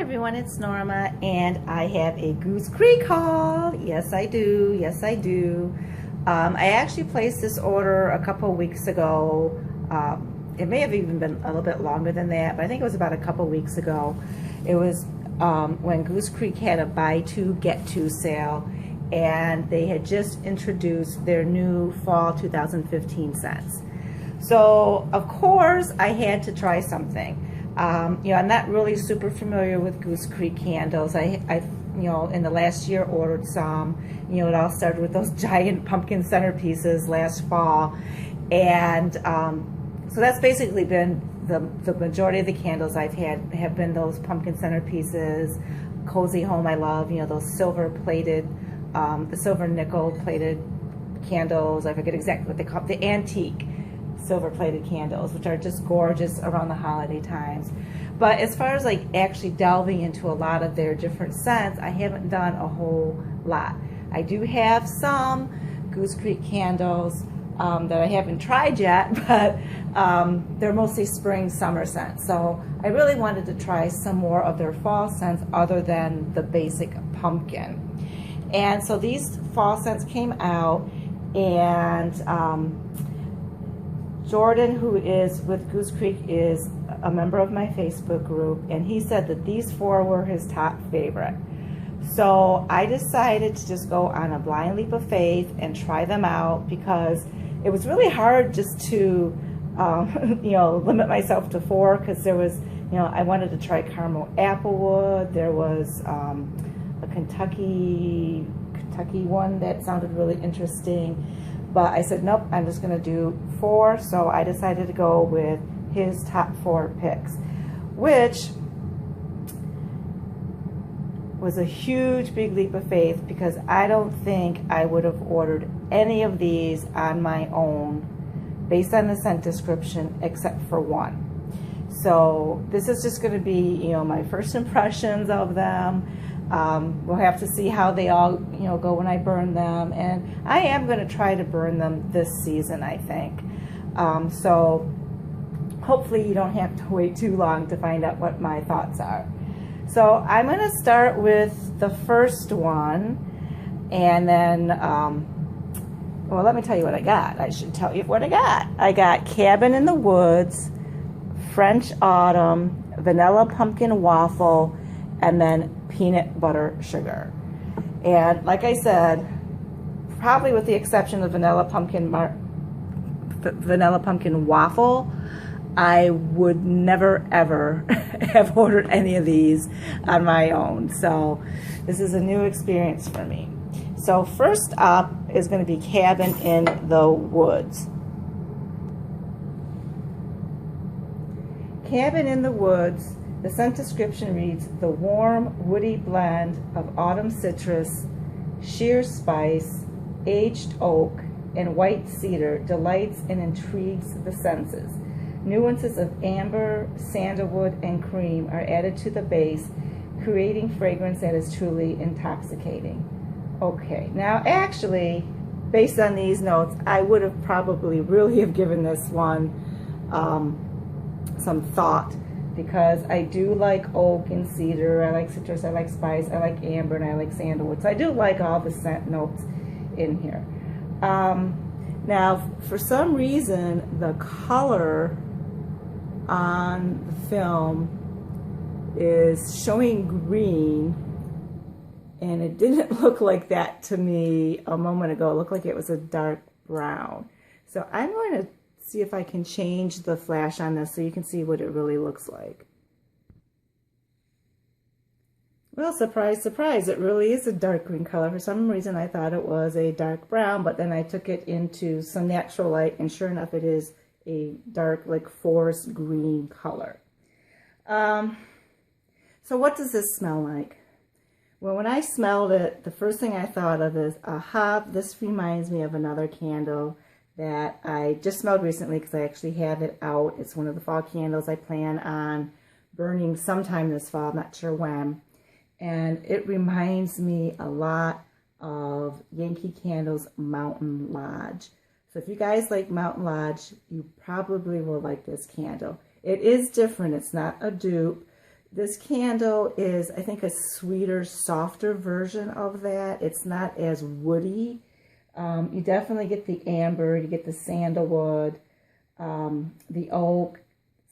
everyone, it's Norma and I have a Goose Creek haul. Yes I do, yes I do. I actually placed this order a couple weeks ago. It may have even been a little bit longer than that, but I think it was about a couple weeks ago. It was when Goose Creek had a buy two get two sale, and they had just introduced their new fall 2015 scents. So of course I had to try something. I'm not really super familiar with Goose Creek candles. I in the last year ordered some. It all started with those giant pumpkin centerpieces last fall, and so that's basically been the majority of the candles I've had have been those pumpkin centerpieces. Cozy Home I love, those silver plated, the silver nickel plated candles. I forget exactly what they call it, the antique silver plated candles, which are just gorgeous around the holiday times. But as far as like actually delving into a lot of their different scents, I haven't done a whole lot. I do have some Goose Creek candles that I haven't tried yet, but they're mostly spring summer scents. So I really wanted to try some more of their fall scents other than the basic pumpkin. And so these fall scents came out, and Jordan, who is with Goose Creek, is a member of my Facebook group, and he said that these four were his top favorite. So I decided to just go on a blind leap of faith and try them out, because it was really hard just to limit myself to four, because there was, I wanted to try caramel applewood. There was a Kentucky one that sounded really interesting. But I said, nope, I'm just going to do four. So I decided to go with his top four picks, which was a huge, big leap of faith, because I don't think I would have ordered any of these on my own based on the scent description, except for one. So this is just going to be, my first impressions of them. We'll have to see how they all, go when I burn them, and I am going to try to burn them this season, I think. So hopefully you don't have to wait too long to find out what my thoughts are. So I'm going to start with the first one, and then, well, let me tell you what I got. I should tell you what I got. I got Cabin in the Woods, French Autumn, Vanilla Pumpkin Waffle, and then peanut butter sugar. And like I said, probably with the exception of vanilla pumpkin waffle, I would never ever have ordered any of these on my own. So this is a new experience for me. So first up is going to be Cabin in the Woods. Cabin in the Woods. The scent description reads, the warm, woody blend of autumn citrus, sheer spice, aged oak, and white cedar delights and intrigues the senses. Nuances of amber, sandalwood, and cream are added to the base, creating fragrance that is truly intoxicating. Okay, now actually, based on these notes, I would have probably really have given this one some thought, because I do like oak and cedar, I like citrus, I like spice, I like amber, and I like sandalwood. So I do like all the scent notes in here. Now, for some reason, the color on the film is showing green, and it didn't look like that to me a moment ago. It looked like it was a dark brown. So I'm going to see if I can change the flash on this so you can see what it really looks like. Well, surprise, surprise, it really is a dark green color. For some reason I thought it was a dark brown, but then I took it into some natural light, and sure enough it is a dark, like forest green color. So what does this smell like? Well, when I smelled it, the first thing I thought of is, aha, this reminds me of another candle that I just smelled recently, because I actually have it out. It's one of the fall candles I plan on burning sometime this fall, I'm not sure when. And it reminds me a lot of Yankee Candle's Mountain Lodge. So if you guys like Mountain Lodge, you probably will like this candle. It is different. It's not a dupe. This candle is, I think, a sweeter, softer version of that. It's not as woody. You definitely get the amber, you get the sandalwood, the oak,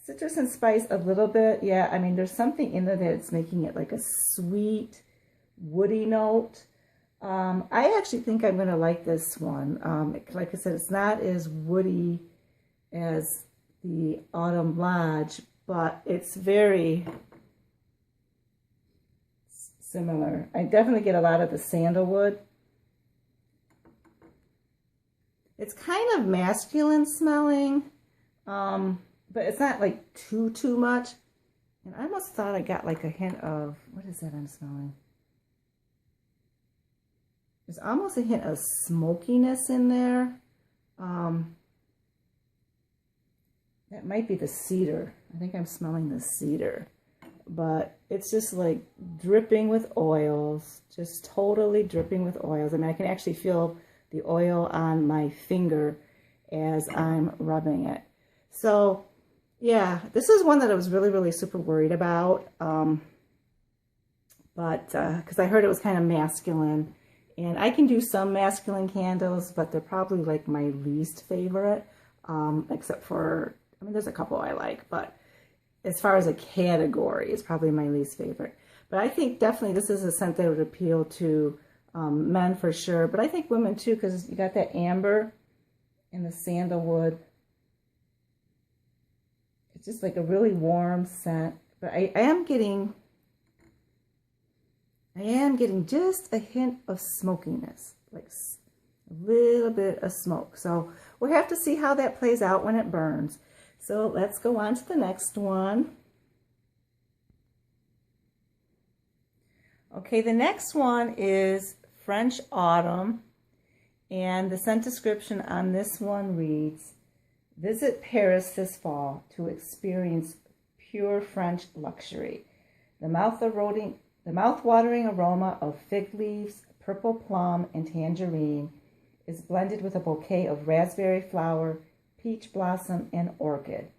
citrus and spice a little bit. Yeah, I mean, there's something in there that's making it like a sweet, woody note. I actually think I'm going to like this one. Like I said, it's not as woody as the Autumn Lodge, but it's very similar. I definitely get a lot of the sandalwood. It's kind of masculine smelling, but it's not like too much. And I almost thought I got like a hint of, what is that I'm smelling? There's almost a hint of smokiness in there. That might be the cedar. I think I'm smelling the cedar. But it's just like dripping with oils, just totally dripping with oils. I mean, I can actually feel the oil on my finger as I'm rubbing it. So, yeah, this is one that I was really super worried about. Because I heard it was kind of masculine. And I can do some masculine candles, but they're probably like my least favorite. Except for, I mean, there's a couple I like, but as far as a category, it's probably my least favorite. But I think definitely this is a scent that would appeal to men for sure. But I think women too, because you got that amber and the sandalwood. It's just like a really warm scent. But I am getting just a hint of smokiness, like a little bit of smoke. So we'll have to see how that plays out when it burns. So let's go on to the next one. Okay, the next one is French Autumn, and the scent description on this one reads, visit Paris this fall to experience pure French luxury. The mouth-watering aroma of fig leaves, purple plum, and tangerine is blended with a bouquet of raspberry flower, peach blossom, and orchid.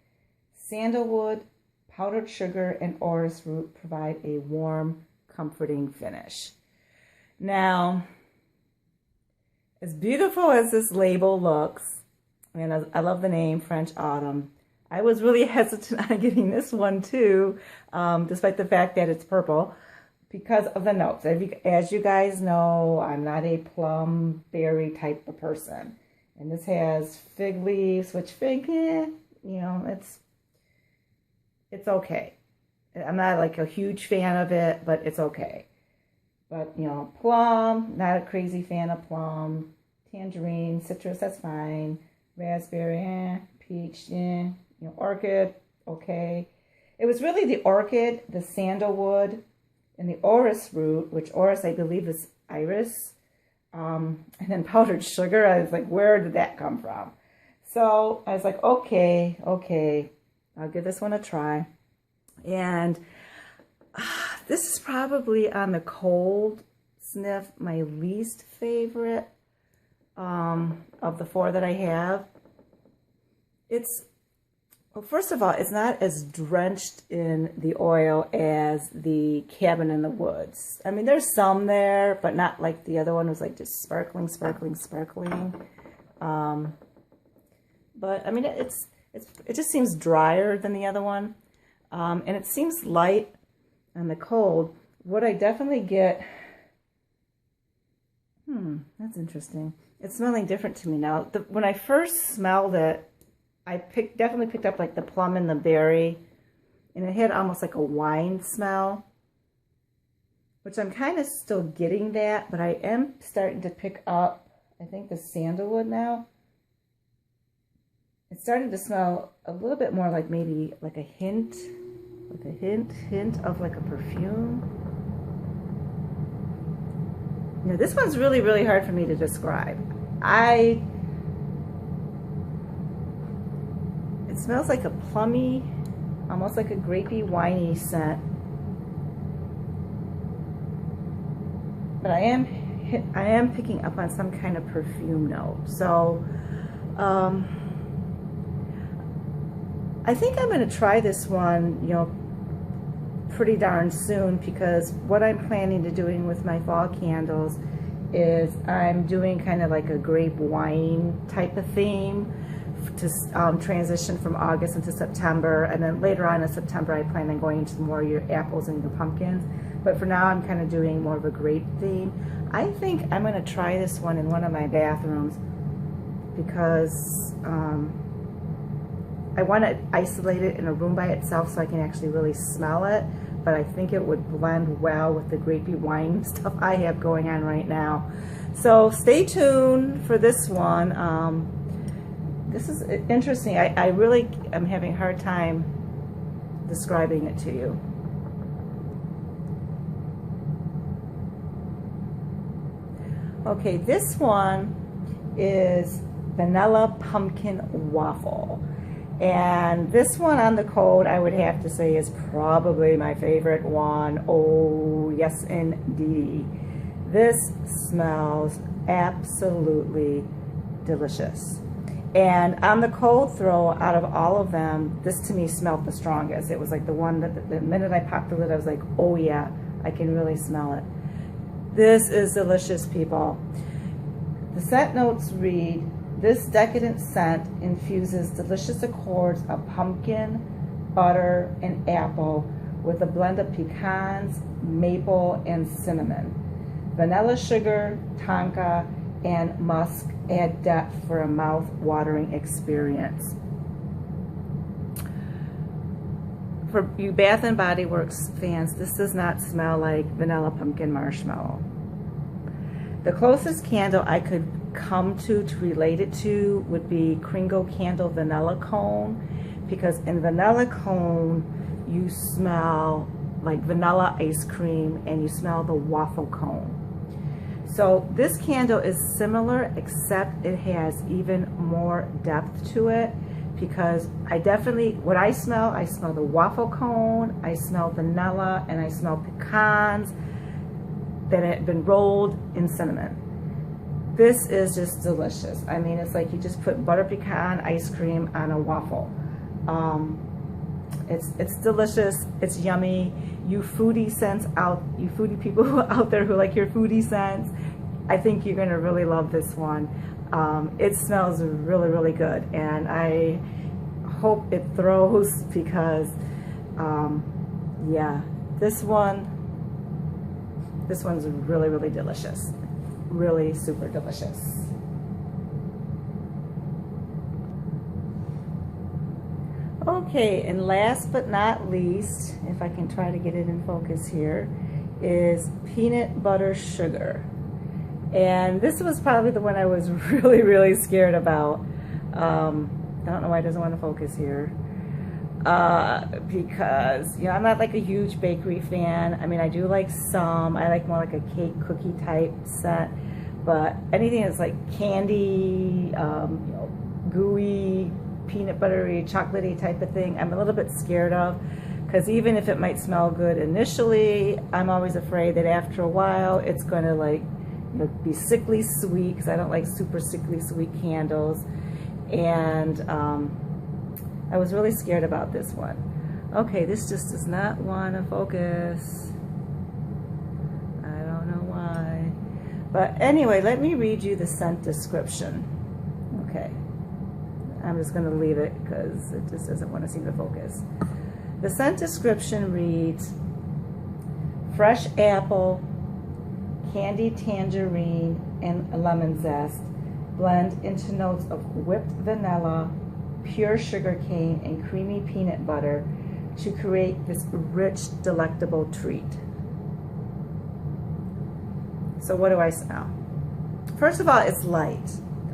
Sandalwood, powdered sugar, and orris root provide a warm, comforting finish. Now, as beautiful as this label looks, and I love the name French Autumn, I was really hesitant on getting this one too, despite the fact that it's purple, because of the notes. As you guys know, I'm not a plum berry type of person. And this has fig leaves, which fig, you know, it's okay. I'm not like a huge fan of it, but it's okay. But, you know, plum, not a crazy fan of plum. Tangerine, citrus, that's fine. Raspberry, peach, you know, orchid, okay. It was really the orchid, the sandalwood, and the orris root, which orris I believe is iris. And then powdered sugar. I was like, where did that come from? So I was like, okay, I'll give this one a try. And this is probably on the cold sniff my least favorite of the four that I have. Well, first of all, it's not as drenched in the oil as the Cabin in the Woods. I mean, there's some there, but not like the other one was like just sparkling. But I mean, it just seems drier than the other one, and it seems light on the cold. What I definitely get, that's interesting. It's smelling different to me now. When I first smelled it, I definitely picked up like the plum and the berry, and it had almost like a wine smell, which I'm kind of still getting that, but I am starting to pick up, I think, the sandalwood now. It's starting to smell a little bit more like maybe like a hint of like a perfume. You know, this one's really hard for me to describe. It smells like a plummy, almost like a grapey, winey scent. But I am picking up on some kind of perfume note. So, I think I'm going to try this one, you know, pretty darn soon, because what I'm planning to doing with my fall candles is I'm doing kind of like a grape wine type of theme to transition from August into September, and then later on in September I plan on going into more of your apples and your pumpkins, but for now I'm kind of doing more of a grape theme. I think I'm going to try this one in one of my bathrooms because I want to isolate it in a room by itself so I can actually really smell it, but I think it would blend well with the grapey wine stuff I have going on right now. So stay tuned for this one. This is interesting. I really am having a hard time describing it to you. Okay, this one is Vanilla Pumpkin Waffle. And this one on the code, I would have to say, is probably my favorite one. Oh, yes, indeed. This smells absolutely delicious. And on the cold throw, out of all of them, this to me smelled the strongest. It was like the one that the minute I popped the lid, I was like, oh yeah, I can really smell it. This is delicious, people. The scent notes read, this decadent scent infuses delicious accords of pumpkin, butter, and apple with a blend of pecans, maple, and cinnamon. Vanilla sugar, tonka, and musk add depth for a mouth-watering experience. For you Bath and Body Works fans, this does not smell like vanilla pumpkin marshmallow. The closest candle I could come to relate it to would be Kringle Candle Vanilla Cone, because in vanilla cone you smell like vanilla ice cream and you smell the waffle cone. So this candle is similar, except it has even more depth to it, because I definitely, what I smell the waffle cone, I smell vanilla, and I smell pecans that had been rolled in cinnamon. This is just delicious. I mean, it's like you just put butter pecan ice cream on a waffle. It's delicious. It's yummy. You foodie people out there who like your foodie scents, I think you're gonna really love this one. It smells really, really good, and I hope it throws, because yeah, this one's really, really delicious. Really super delicious. Okay, and last but not least, if I can try to get it in focus here, is peanut butter sugar. And this was probably the one I was really, really scared about. I don't know why it doesn't want to focus here. Because, you know, I'm not like a huge bakery fan. I mean, I do like some. I like more like a cake cookie type scent. But anything that's like candy, you know, gooey, peanut buttery, chocolatey type of thing, I'm a little bit scared of. Because even if it might smell good initially, I'm always afraid that after a while it's going to like, you know, be sickly sweet, because I don't like super sickly sweet candles. And I was really scared about this one. Okay, this just does not want to focus. I don't know why. But anyway, let me read you the scent description. Okay. I'm just going to leave it because it just doesn't want to seem to focus. The scent description reads, fresh apple, candied tangerine, and lemon zest blend into notes of whipped vanilla, pure sugar cane, and creamy peanut butter to create this rich, delectable treat. So what do I smell? First of all, it's light.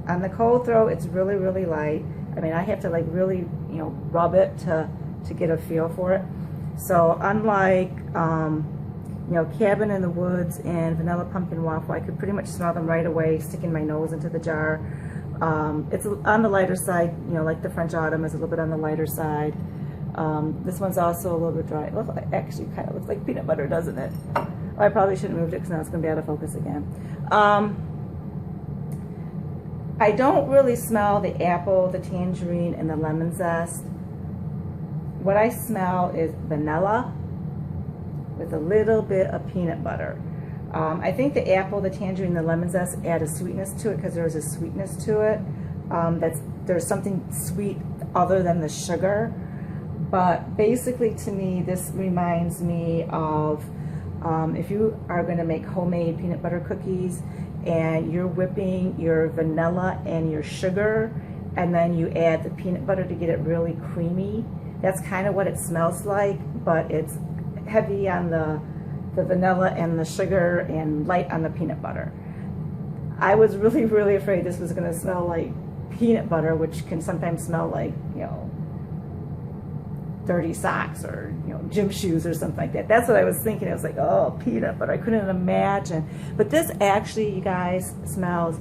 On the cold throw, it's really, really light. I mean, I have to like really, you know, rub it to get a feel for it. So unlike, you know, Cabin in the Woods and Vanilla Pumpkin Waffle, I could pretty much smell them right away, sticking my nose into the jar. It's on the lighter side, you know, like the French Autumn is a little bit on the lighter side. This one's also a little bit dry. It actually kind of looks like peanut butter, doesn't it? Oh, I probably shouldn't have moved it because now it's going to be out of focus again. I don't really smell the apple, the tangerine, and the lemon zest. What I smell is vanilla, with a little bit of peanut butter. I think the apple, the tangerine, the lemon zest add a sweetness to it because there's a sweetness to it. There's something sweet other than the sugar. But basically to me, this reminds me of if you are going to make homemade peanut butter cookies and you're whipping your vanilla and your sugar, and then you add the peanut butter to get it really creamy. That's kind of what it smells like, but it's heavy on the vanilla and the sugar and light on the peanut butter. I was really, really afraid this was going to smell like peanut butter, which can sometimes smell like, you know, dirty socks or, you know, gym shoes or something like that. That's what I was thinking. I was like, oh, peanut butter. I couldn't imagine. But this actually, you guys, smells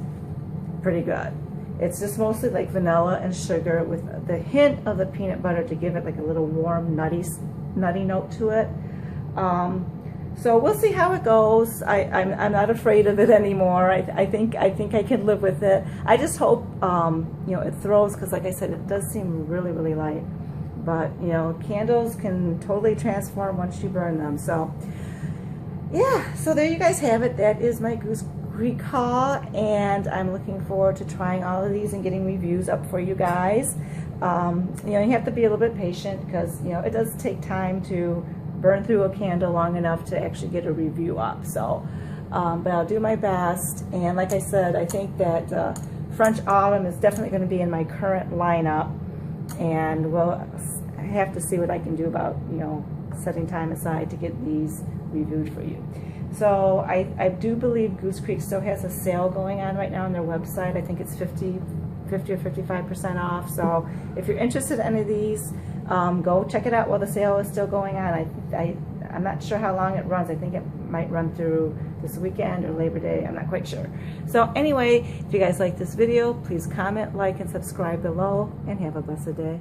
pretty good. It's just mostly like vanilla and sugar with the hint of the peanut butter to give it like a little warm, nutty note to it. So we'll see how it goes. I'm not afraid of it anymore. I think I can live with it. I just hope you know, it throws, because like I said, it does seem really, really light. But you know, candles can totally transform once you burn them. So yeah, so there you guys have it. That is my Goose Creek haul, and I'm looking forward to trying all of these and getting reviews up for you guys. You know, you have to be a little bit patient because, you know, it does take time to burn through a candle long enough to actually get a review up. So, but I'll do my best. And like I said, I think that French Autumn is definitely going to be in my current lineup, and we'll have to see what I can do about, you know, setting time aside to get these reviewed for you. So I do believe Goose Creek still has a sale going on right now on their website. I think it's 50 or 55% off. So if you're interested in any of these, go check it out while the sale is still going on. I'm not sure how long it runs. I think it might run through this weekend or Labor Day. I'm not quite sure. So anyway, if you guys like this video, please comment, like, and subscribe below, and have a blessed day.